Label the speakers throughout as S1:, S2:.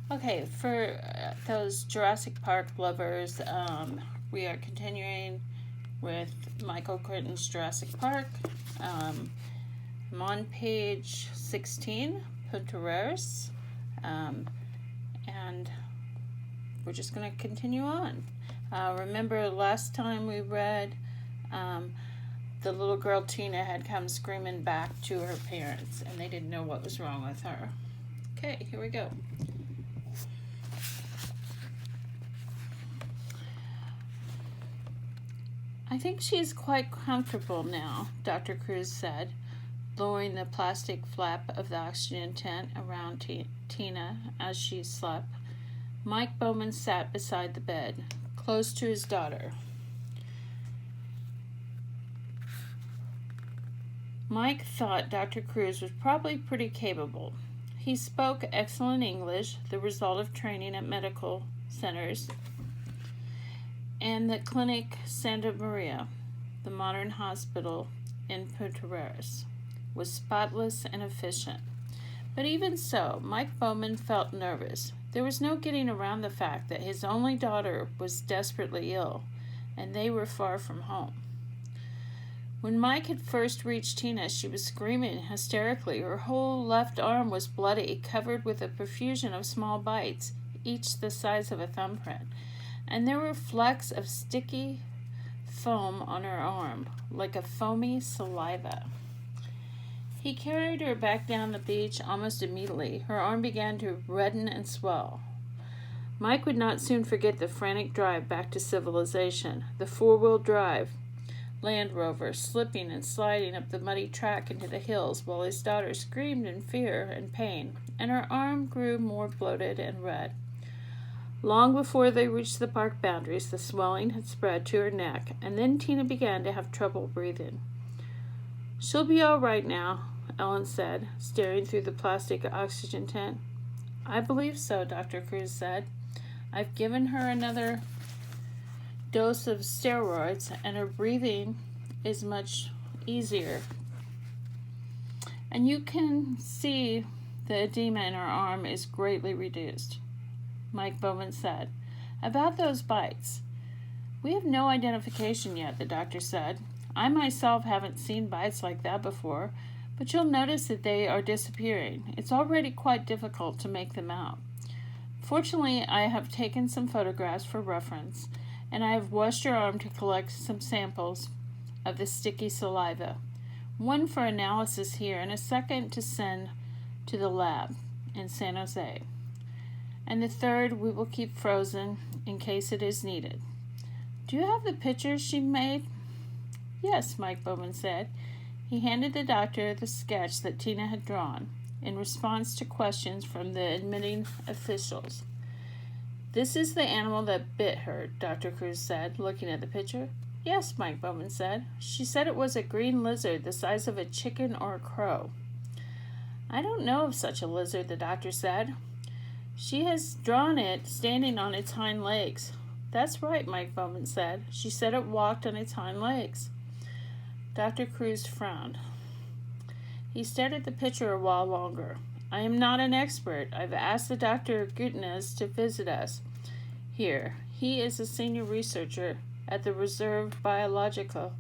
S1: Okay, for those Jurassic Park lovers, we are continuing with Michael Crichton's Jurassic Park. I'm on page 16, Puntarenas, and we're just going to continue on. Remember last time we read, the little girl Tina had come screaming back to her parents, and they didn't know what was wrong with her. Okay, here we go. I think she's quite comfortable now, Dr. Cruz said, lowering the plastic flap of the oxygen tent around Tina as she slept. Mike Bowman sat beside the bed, close to his daughter. Mike thought Dr. Cruz was probably pretty capable. He spoke excellent English, the result of training at medical centers, and the Clinic Santa Maria, the modern hospital in Puntarenas, was spotless and efficient. But even so, Mike Bowman felt nervous. There was no getting around the fact that his only daughter was desperately ill, and they were far from home. When Mike had first reached Tina, she was screaming hysterically. Her whole left arm was bloody, covered with a profusion of small bites, each the size of a thumbprint, and there were flecks of sticky foam on her arm, like a foamy saliva. He carried her back down the beach almost immediately. Her arm began to redden and swell. Mike would not soon forget the frantic drive back to civilization, the four-wheel drive Land Rover slipping and sliding up the muddy track into the hills while his daughter screamed in fear and pain, and her arm grew more bloated and red. Long before they reached the park boundaries, the swelling had spread to her neck, and then Tina began to have trouble breathing. "She'll be all right now," Ellen said, staring through the plastic oxygen tent. "I believe so," Dr. Cruz said. "I've given her another dose of steroids, and her breathing is much easier. And you can see the edema in her arm is greatly reduced," Mike Bowman said. "About those bites, we have no identification yet," the doctor said. "I myself haven't seen bites like that before, but you'll notice that they are disappearing. It's already quite difficult to make them out. Fortunately, I have taken some photographs for reference, and I have washed your arm to collect some samples of the sticky saliva, one for analysis here and a second to send to the lab in San Jose. And the third we will keep frozen in case it is needed. Do you have the pictures she made?" "Yes," Mike Bowman said. He handed the doctor the sketch that Tina had drawn, in response to questions from the admitting officials. "This is the animal that bit her," Dr. Cruz said, looking at the picture. "Yes," Mike Bowman said. "She said it was a green lizard the size of a chicken or a crow." "I don't know of such a lizard," the doctor said. "She has drawn it standing on its hind legs." "That's right," Mike Bowman said. "She said it walked on its hind legs." Dr. Cruz frowned. He stared at the picture a while longer. "I am not an expert. I've asked the Dr. Gutierrez to visit us here. He is a senior researcher at the Reserve Biological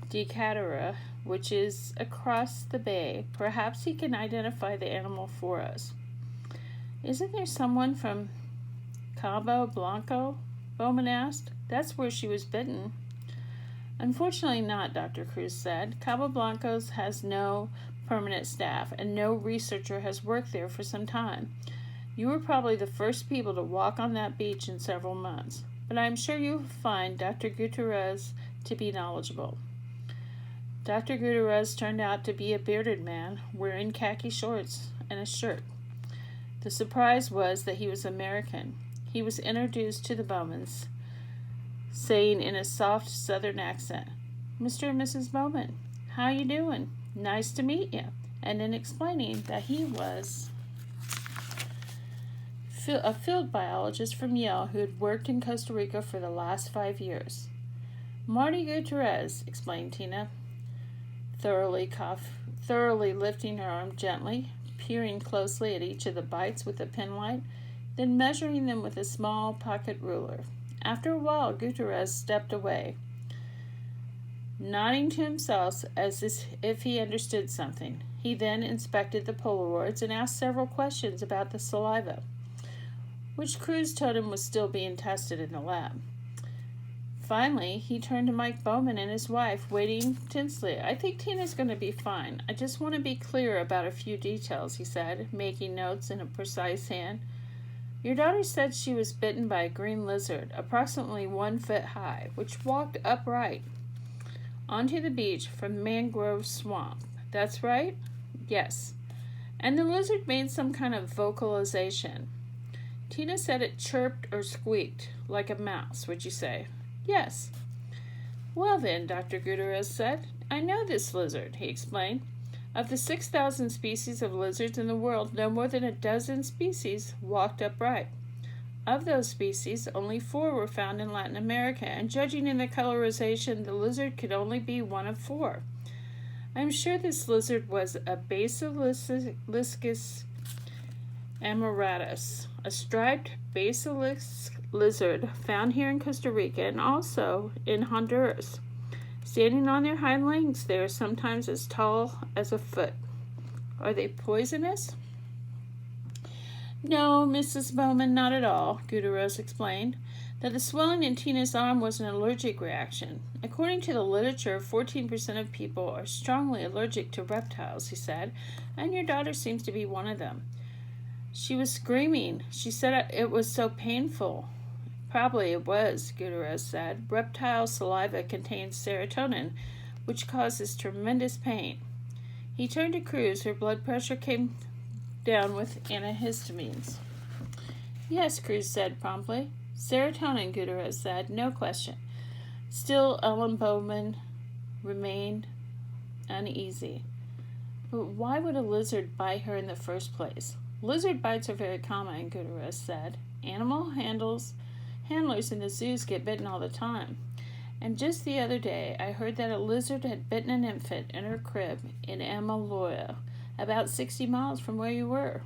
S1: de Catara, which is across the bay. Perhaps he can identify the animal for us." "Isn't there someone from Cabo Blanco?" Bowman asked. "That's where she was bitten." "Unfortunately not," Dr. Cruz said. "Cabo Blanco's has no permanent staff, and no researcher has worked there for some time. You were probably the first people to walk on that beach in several months, but I am sure you'll find Dr. Gutierrez to be knowledgeable." Dr. Gutierrez turned out to be a bearded man, wearing khaki shorts and a shirt. The surprise was that he was American. He was introduced to the Bowmans, saying in a soft southern accent, "Mr. and Mrs. Bowman, how you doing? Nice to meet you," and in explaining that he was a field biologist from Yale who had worked in Costa Rica for the last 5 years. "Marty Gutierrez," explained Tina, thoroughly lifting her arm gently. peering closely at each of the bites with a penlight, then measuring them with a small pocket ruler. After a while, Gutierrez stepped away, nodding to himself as if he understood something. He then inspected the Polaroids and asked several questions about the saliva, which Cruz told him was still being tested in the lab. Finally, he turned to Mike Bowman and his wife, waiting tensely. "I think Tina's going to be fine. I just want to be clear about a few details," he said, making notes in a precise hand. "Your daughter said she was bitten by a green lizard, approximately 1 foot high, which walked upright onto the beach from mangrove swamp. That's right?" "Yes." "And the lizard made some kind of vocalization." "Tina said it chirped or squeaked, like a mouse, would you say?" "Yes." "Well then," Dr. Gutierrez said, "I know this lizard," he explained. "Of the 6,000 species of lizards in the world, no more than a dozen species walked upright. Of those species, only 4 were found in Latin America, and judging in the colorization, the lizard could only be one of 4. I'm sure this lizard was a Basiliscus amoratus, a striped basilisk lizard found here in Costa Rica and also in Honduras. Standing on their hind legs, they are sometimes as tall as a foot. Are they poisonous?" "No, Mrs. Bowman, not at all," Gutierrez explained. "That the swelling in Tina's arm was an allergic reaction. According to the literature, 14% of people are strongly allergic to reptiles," he said, "and your daughter seems to be one of them. She was screaming. She said it was so painful." "Probably it was," Gutierrez said. "Reptile saliva contains serotonin, which causes tremendous pain." He turned to Cruz. Her blood pressure came down with antihistamines. "Yes," Cruz said promptly. "Serotonin," Gutierrez said. "No question." Still, Ellen Bowman remained uneasy. "But why would a lizard bite her in the first place?" "Lizard bites are very common," Gutierrez said. "Animal handlers in the zoos get bitten all the time. And just the other day, I heard that a lizard had bitten an infant in her crib in Amaloya, about 60 miles from where you were."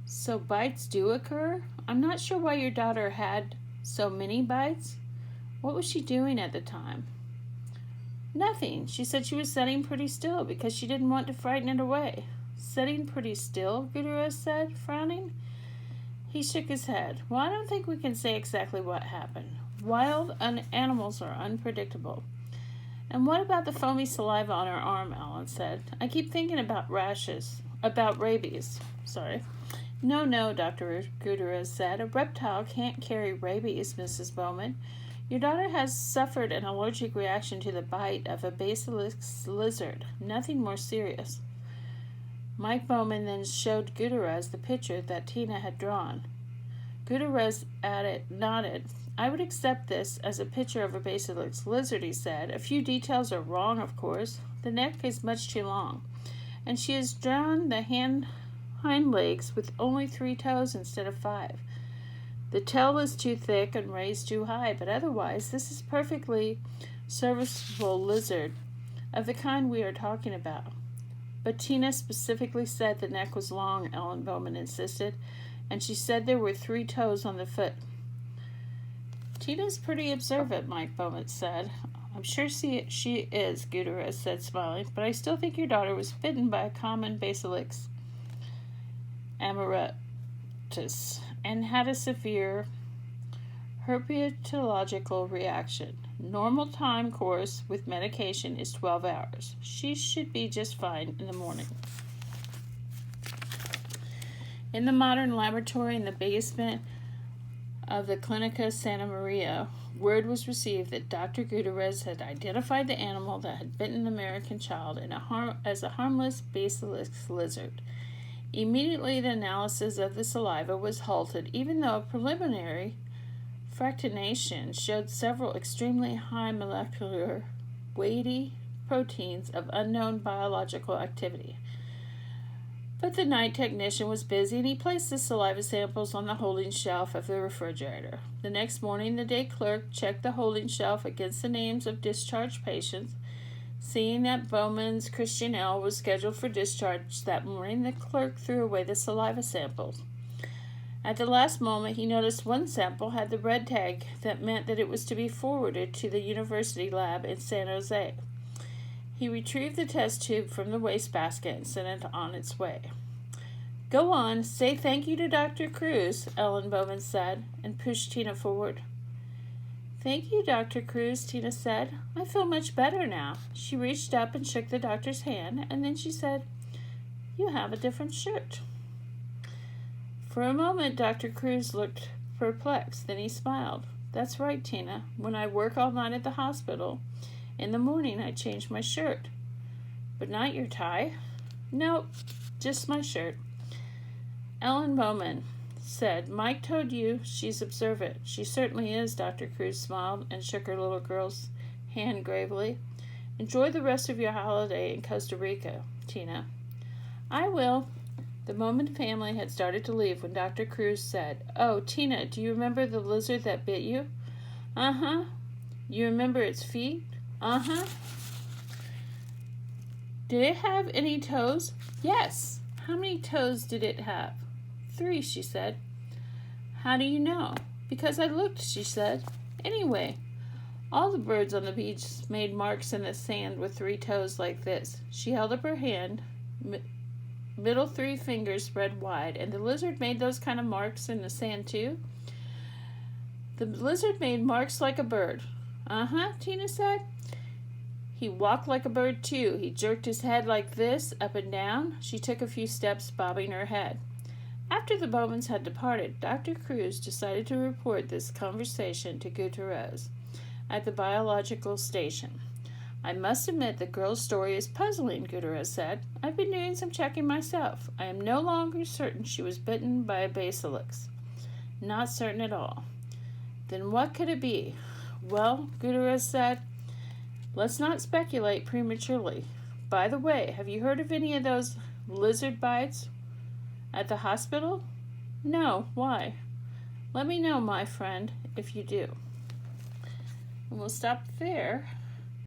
S1: "So bites do occur? I'm not sure why your daughter had so many bites. What was she doing at the time?" "Nothing. She said she was sitting pretty still because she didn't want to frighten it away." "Sitting pretty still?" Gutierrez said, frowning. He shook his head. "Well, I don't think we can say exactly what happened. Wild animals are unpredictable." "And what about the foamy saliva on her arm?" Ellen said. "I keep thinking about rabies. No, Dr. Gutierrez said. "A reptile can't carry rabies, Mrs. Bowman. Your daughter has suffered an allergic reaction to the bite of a basilisk lizard. Nothing more serious." Mike Bowman then showed Gutierrez the picture that Tina had drawn. Gutierrez nodded. "I would accept this as a picture of a basilisk lizard," he said. "A few details are wrong, of course. The neck is much too long, and she has drawn the hind legs with only 3 toes instead of 5. The tail is too thick and raised too high, but otherwise this is perfectly serviceable lizard of the kind we are talking about." "But Tina specifically said the neck was long," Ellen Bowman insisted, "and she said there were 3 toes on the foot." "Tina's pretty observant," Mike Bowman said. "I'm sure she is," Gutierrez said, smiling, "but I still think your daughter was bitten by a common Basiliscus amoratus and had a severe herpetological reaction. Normal time course with medication is 12 hours. She should be just fine in the morning." In the modern laboratory in the basement of the Clinica Santa Maria, word was received that Dr. Gutierrez had identified the animal that had bitten an American child as a harmless basilisk lizard. Immediately, the analysis of the saliva was halted, even though a preliminary fractionation showed several extremely high molecular weighty proteins of unknown biological activity. But the night technician was busy, and he placed the saliva samples on the holding shelf of the refrigerator. The next morning, the day clerk checked the holding shelf against the names of discharged patients. Seeing that Bowman's Christian Ale was scheduled for discharge that morning, the clerk threw away the saliva samples. At the last moment, he noticed one sample had the red tag that meant that it was to be forwarded to the university lab in San Jose. He retrieved the test tube from the wastebasket and sent it on its way. "Go on, say thank you to Dr. Cruz," Ellen Bowman said, and pushed Tina forward. "Thank you, Dr. Cruz," Tina said. "I feel much better now." She reached up and shook the doctor's hand, and then she said, "You have a different shirt." For a moment, Dr. Cruz looked perplexed. Then he smiled. "That's right, Tina. When I work all night at the hospital, in the morning I change my shirt." "But not your tie?" "Nope, just my shirt." Ellen Bowman said, "Mike told you she's observant." "She certainly is." Dr. Cruz smiled and shook her little girl's hand gravely. "Enjoy the rest of your holiday in Costa Rica, Tina." "I will." The Bowman family had started to leave when Dr. Cruz said, "Oh, Tina, do you remember the lizard that bit you?" "Uh-huh." "You remember its feet?" "Uh-huh." "Did it have any toes?" "Yes." "How many toes did it have?" "3, she said. "How do you know?" "Because I looked," she said. "Anyway, all the birds on the beach made marks in the sand with 3 toes like this." She held up her hand, middle 3 fingers spread wide. "And the lizard made those kind of marks in the sand too?" "The lizard made marks like a bird." "Uh-huh," Tina said. "He walked like a bird too. He jerked his head like this, up and down." She took a few steps, bobbing her head. After the Bowmans had departed, Dr. Cruz decided to report this conversation to Gutierrez at the biological station. "I must admit the girl's story is puzzling," Gutierrez said. "I've been doing some checking myself. I am no longer certain she was bitten by a basilisk. Not certain at all." "Then what could it be?" "Well," Gutierrez said, "let's not speculate prematurely. By the way, have you heard of any of those lizard bites at the hospital?" "No. Why?" "Let me know, my friend, if you do." And we'll stop there.